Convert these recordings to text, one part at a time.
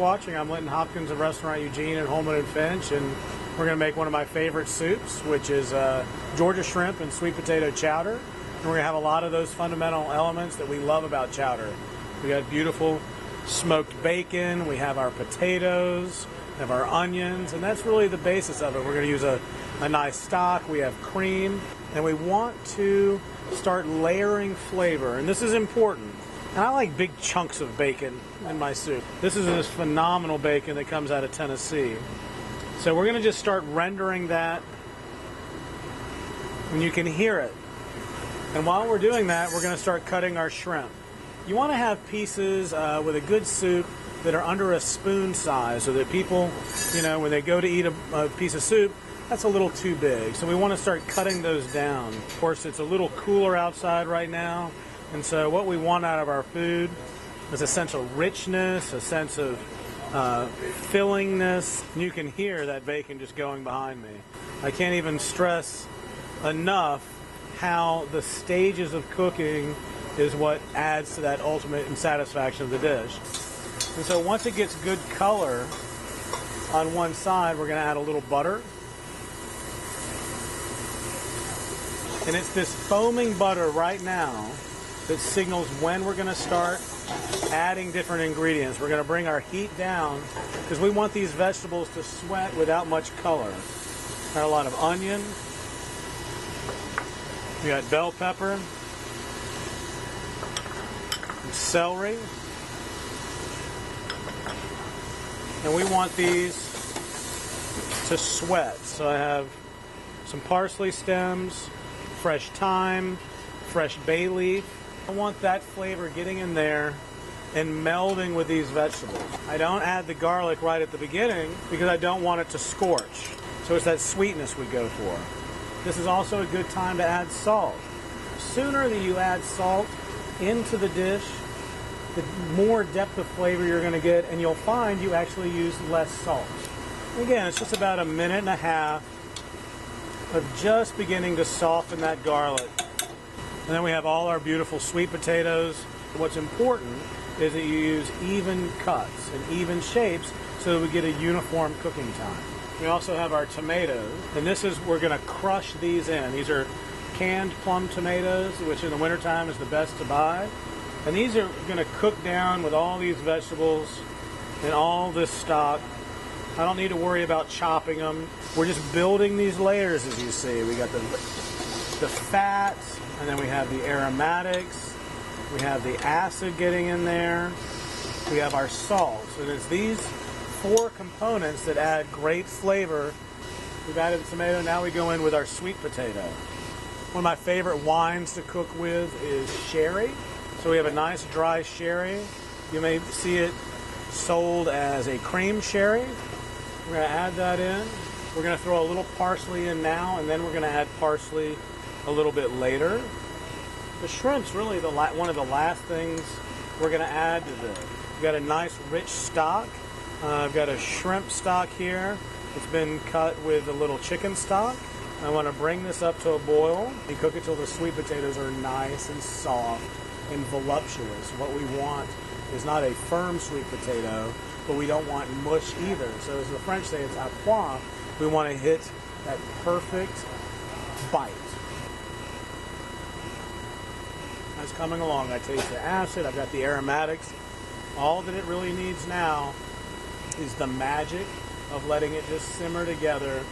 watching. I'm Linton Hopkins of Restaurant Eugene in Holman and Finch, and we're going to make one of my favorite soups, which is Georgia shrimp and sweet potato chowder. And we're going to have a lot of those fundamental elements that we love about chowder. We got beautiful smoked bacon, we have our potatoes, we have our onions, and that's really the basis of it. We're going to use a nice stock, we have cream, and we want to start layering flavor, and this is important. And I like big chunks of bacon in my soup. This is this phenomenal bacon that comes out of Tennessee. So we're going to just start rendering that, and you can hear it. And while we're doing that, we're going to start cutting our shrimp. You want to have pieces with a good soup that are under a spoon size so that people, you know, when they go to eat a piece of soup, that's a little too big. So we want to start cutting those down. Of course, it's a little cooler outside right now. And so what we want out of our food is a sense of richness, a sense of fillingness. You can hear that bacon just going behind me. I can't even stress enough how the stages of cooking is what adds to that ultimate satisfaction of the dish. And so once it gets good color on one side, we're going to add a little butter. And it's this foaming butter right now that signals when we're going to start adding different ingredients. We're going to bring our heat down because we want these vegetables to sweat without much color. Got a lot of onion. We got bell pepper, and celery. And we want these to sweat. So I have some parsley stems, fresh thyme, fresh bay leaf. I want that flavor getting in there and melding with these vegetables. I don't add the garlic right at the beginning because I don't want it to scorch. So it's that sweetness we go for. This is also a good time to add salt. The sooner that you add salt into the dish, the more depth of flavor you're going to get, and you'll find you actually use less salt. Again, it's just about a minute and a half of just beginning to soften that garlic. And then we have all our beautiful sweet potatoes. What's important is that you use even cuts and even shapes so that we get a uniform cooking time. We also have our tomatoes, and this is, we're going to crush these in. These are canned plum tomatoes, which in the wintertime is the best to buy. And these are going to cook down with all these vegetables and all this stock. I don't need to worry about chopping them. We're just building these layers, as you see. We got the fats, and then we have the aromatics. We have the acid getting in there. We have our salts. And it's these four components that add great flavor. We've added the tomato. Now we go in with our sweet potato. One of my favorite wines to cook with is sherry. So we have a nice dry sherry. You may see it sold as a cream sherry. We're going to add that in. We're going to throw a little parsley in now, and then we're going to add parsley a little bit later. The shrimp's really one of the last things we're going to add to this. We've got a nice rich stock. I've got a shrimp stock here. It's been cut with a little chicken stock. I want to bring this up to a boil. You cook it till the sweet potatoes are nice and soft and voluptuous. What we want is not a firm sweet potato, but we don't want mush either. So as the French say, it's à point. We want to hit that perfect bite. As coming along, I taste the acid, I've got the aromatics. All that it really needs now is the magic of letting it just simmer together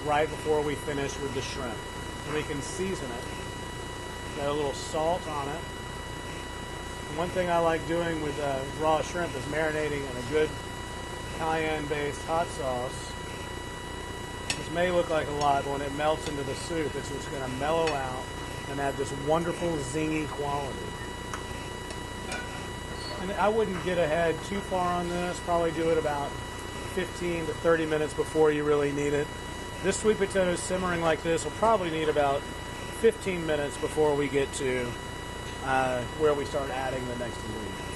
right before we finish with the shrimp. And we can season it. Got a little salt on it. And one thing I like doing with raw shrimp is marinating in a good cayenne-based hot sauce. This may look like a lot, but when it melts into the soup, it's just going to mellow out and add this wonderful zingy quality. And I wouldn't get ahead too far on this. Probably do it about 15 to 30 minutes before you really need it. This sweet potato simmering like this will probably need about 15 minutes before we get to where we start adding the next ingredient.